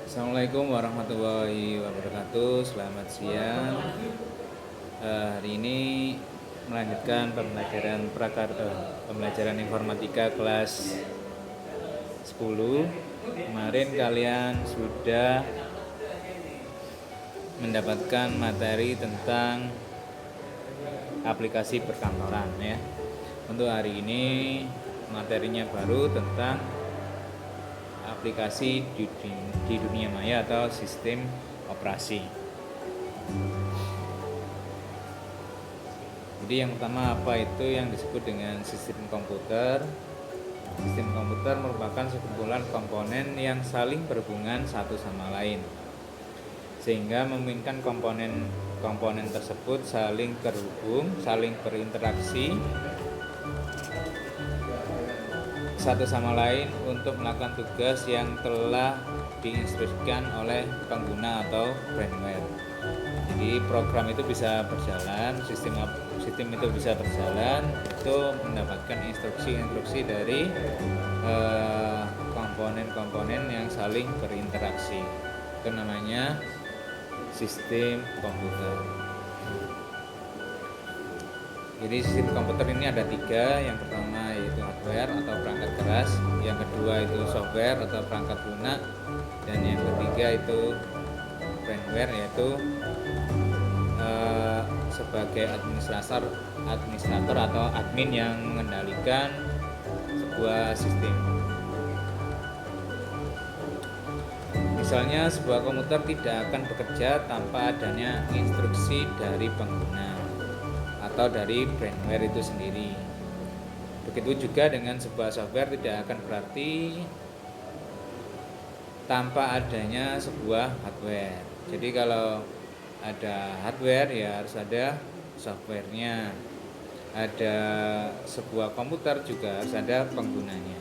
Assalamualaikum warahmatullahi wabarakatuh. Selamat siang. Hari ini melanjutkan pembelajaran informatika kelas 10. Kemarin kalian sudah mendapatkan materi tentang aplikasi perkantoran ya. Untuk hari ini materinya baru tentang aplikasi di dunia maya atau sistem operasi. Jadi yang pertama apa itu yang disebut dengan sistem komputer. Sistem komputer merupakan sekumpulan komponen yang saling berhubungan satu sama lain, sehingga memungkinkan komponen tersebut saling terhubung, saling berinteraksi satu sama lain untuk melakukan tugas yang telah diinstruksikan oleh pengguna atau firmware. Jadi program itu bisa berjalan, sistem itu bisa berjalan, itu mendapatkan instruksi dari komponen-komponen yang saling berinteraksi. Itu namanya sistem komputer. Jadi sistem komputer ini ada 3. Yang pertama yaitu hardware atau perangkat keras, yang kedua itu software atau perangkat lunak, dan yang ketiga itu firmware, yaitu sebagai administrator atau admin yang mengendalikan sebuah sistem. Misalnya sebuah komputer tidak akan bekerja tanpa adanya instruksi dari pengguna atau dari firmware itu sendiri. Begitu juga dengan sebuah software tidak akan berarti tanpa adanya sebuah hardware. Jadi kalau ada hardware ya harus ada softwarenya. Ada sebuah komputer juga harus ada penggunanya.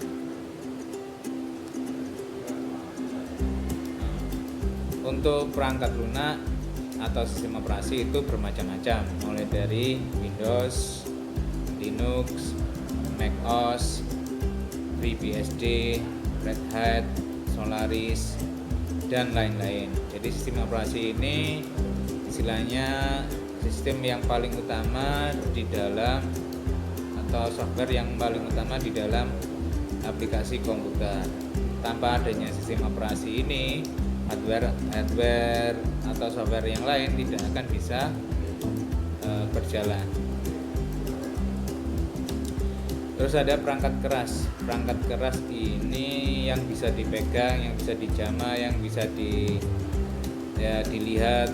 Untuk perangkat lunak atau sistem operasi itu bermacam-macam, mulai dari Windows, Linux, macOS, FreeBSD, Red Hat, Solaris, dan lain-lain. Jadi sistem operasi ini istilahnya sistem yang paling utama di dalam, atau software yang paling utama di dalam aplikasi komputer. Tanpa adanya sistem operasi ini, hardware atau software yang lain tidak akan bisa berjalan. Terus ada perangkat keras. Perangkat keras ini yang bisa dipegang, yang bisa dijamah, yang bisa dilihat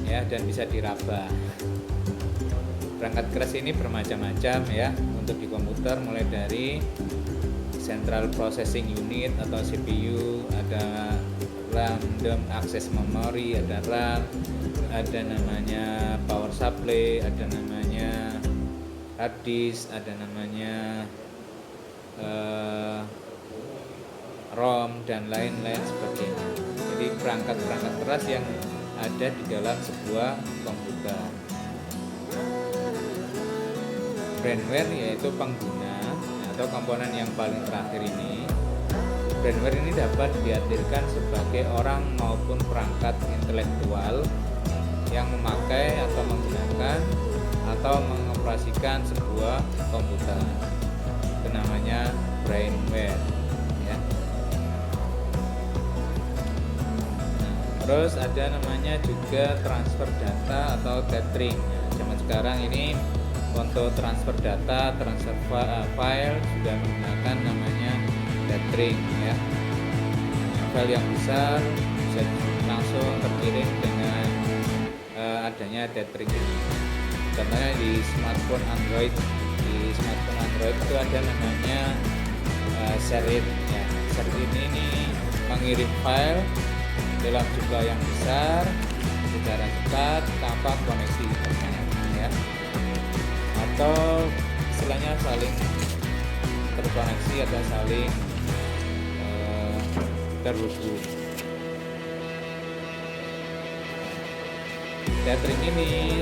ya, dan bisa diraba. Perangkat keras ini bermacam-macam ya untuk di komputer, mulai dari Central Processing Unit atau CPU, ada Random Access Memory, ada RAM, ada namanya power supply, ada namanya hard disk, ada namanya ROM, dan lain-lain sebagainya. Jadi perangkat-perangkat keras yang ada di dalam sebuah komputer. Firmware yaitu pengguna atau komponen yang paling terakhir ini. Firmware ini dapat diartikan sebagai orang maupun perangkat intelektual yang memakai atau menggunakan atau mengoperasikan sebuah komputer. Itu namanya brainware ya. Terus ada namanya juga transfer data atau tethering. Zaman sekarang ini untuk transfer data, transfer file sudah menggunakan namanya tethering ya. File yang besar bisa langsung terkirim dengan adanya tethering ini. Contohnya di smartphone Android itu ada namanya Share-it ya. Share-it ini mengirim file dalam jumlah yang besar secara cepat tanpa koneksi internet ya, atau istilahnya saling terkoneksi atau saling terhubung. Tethering ini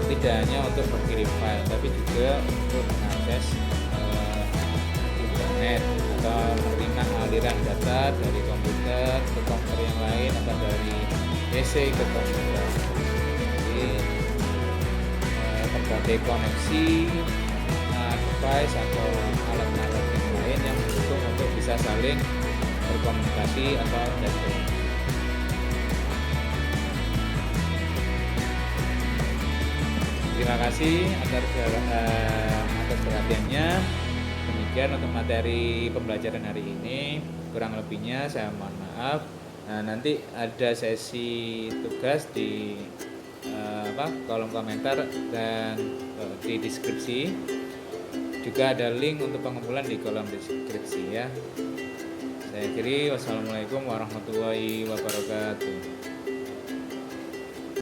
tidak hanya untuk mengirim file, tapi juga untuk mengakses internet atau menerima aliran data dari komputer ke komputer yang lain WC ke komputer. Jadi berbagai koneksi, device atau alat-alat yang lain yang mendukung untuk bisa saling berkomunikasi atau chatting. Terima kasih atas perhatiannya. Demikian untuk materi pembelajaran hari ini. Kurang lebihnya saya mohon maaf. Nah, nanti ada sesi tugas di kolom komentar dan di deskripsi. Juga ada link untuk pengumpulan di kolom deskripsi ya. Saya akhiri, wassalamualaikum warahmatullahi wabarakatuh.